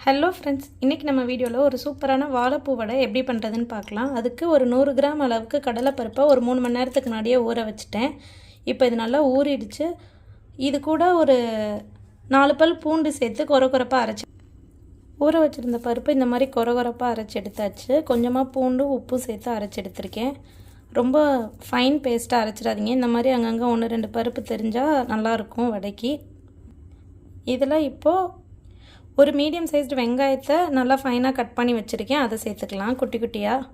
Hello friends, இன்றைக்கி நம்ம வீடியோவில் ஒரு சூப்பரான வாழைப்பூ வடை எப்படி பண்ணுறதுன்னு பார்க்கலாம். அதுக்கு ஒரு 100 கிராம் அளவுக்கு கடலைப்பருப்பை ஒரு 3 மணி நேரத்துக்கு முன்னாடியே ஊற வச்சுட்டேன். இப்போ இது நல்லா ஊறிடுச்சு. இது கூட ஒரு 4 பல் பூண்டு சேர்த்து கொரப்பாக அரைச்சி ஊற வச்சுருந்த பருப்பு இந்த மாதிரி கொரப்பாக அரைச்சி எடுத்தாச்சு. கொஞ்சமாக பூண்டு உப்பு சேர்த்து அரைச்சி எடுத்திருக்கேன். ரொம்ப ஃபைன் பேஸ்ட்டாக அரைச்சிடாதீங்க. இந்த மாதிரி அங்கங்கே 1-2 பருப்பு தெரிஞ்சால் நல்லாயிருக்கும் வடைக்கு. இதில் இப்போது ஒரு மீடியம் சைஸ்டு வெங்காயத்தை நல்லா ஃபைனாக கட் பண்ணி வச்சுருக்கேன். அதை சேர்த்துக்கலாம் குட்டி குட்டியாக.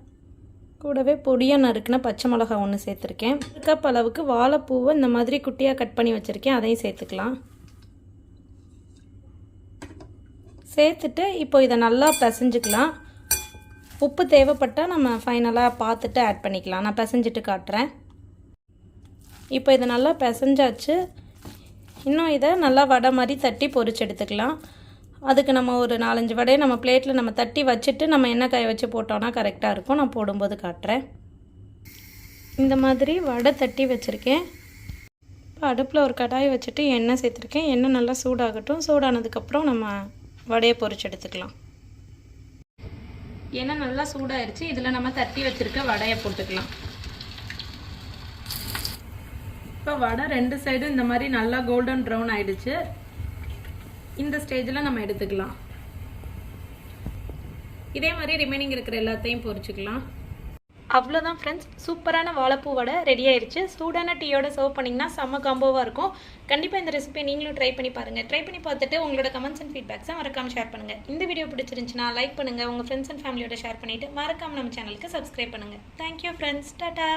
கூடவே பொடியாக நறுக்குன பச்சை மிளகா 1 சேர்த்துருக்கேன். 1 கப் அளவுக்கு வாழைப்பூவை இந்த மாதிரி குட்டியாக கட் பண்ணி வச்சுருக்கேன். அதையும் சேர்த்துக்கலாம். சேர்த்துட்டு இப்போ இதை நல்லா பிசைஞ்சிக்கலாம். உப்பு தேவைப்பட்டால் நம்ம ஃபைனலாக பார்த்துட்டு ஆட் பண்ணிக்கலாம். நான் பிசைஞ்சிட்டு காட்டுறேன். இப்போ இதை நல்லா பிசைஞ்சாச்சு. இன்னும் இதை நல்லா வடை மாதிரி தட்டி பொரிச்சு எடுத்துக்கலாம். அதுக்கு நம்ம ஒரு 4-5 வடையை நம்ம பிளேட்டில் நம்ம தட்டி வச்சுட்டு நம்ம எண்ணெய் காய வச்சு போட்டோன்னா கரெக்டாக இருக்கும். நான் போடும்போது காட்டுறேன். இந்த மாதிரி வடை தட்டி வச்சுருக்கேன். இப்போ அடுப்பில் ஒரு கடாயை வச்சுட்டு எண்ணெய் சேர்த்துருக்கேன். எண்ணெய் நல்லா சூடாகட்டும். சூடானதுக்கப்புறம் நம்ம வடையை பொரிச்சு எடுத்துக்கலாம். எண்ணெய் நல்லா சூடாயிருச்சு. இதில் நம்ம தட்டி வச்சுருக்க வடையை போட்டுக்கலாம். இப்போ வடை 2 சைடும் இந்த மாதிரி நல்லா கோல்டன் ப்ரௌன் ஆகிடுச்சு. இந்த ஸ்டேஜில் நம்ம எடுத்துக்கலாம். இதே மாதிரி ரிமைனிங் இருக்கிற எல்லாத்தையும் பொரிச்சுக்கலாம். அவ்வளோதான் ஃப்ரெண்ட்ஸ், சூப்பரான வாழைப்பூ வடை ரெடி ஆயிடுச்சு. சூடான டீயோட சர்வ் பண்ணிங்கன்னா செம்ம காம்போவாக இருக்கும். கண்டிப்பாக இந்த ரெசிபியை நீங்களும் ட்ரை பண்ணி பாருங்கள். ட்ரை பண்ணி பார்த்துட்டு உங்களோட கமெண்ட்ஸ் அண்ட் ஃபீட்பேக்ஸை மறக்காமல் ஷேர் பண்ணுங்கள். இந்த வீடியோ பிடிச்சிருந்துச்சுன்னா லைக் பண்ணுங்கள். உங்கள் ஃப்ரெண்ட்ஸ் அண்ட் ஃபேமிலியோட ஷேர் பண்ணிவிட்டு மறக்காமல் நம்ம சேனலுக்கு சப்ஸ்கிரைப் பண்ணுங்கள். Thank you friends. டாடா.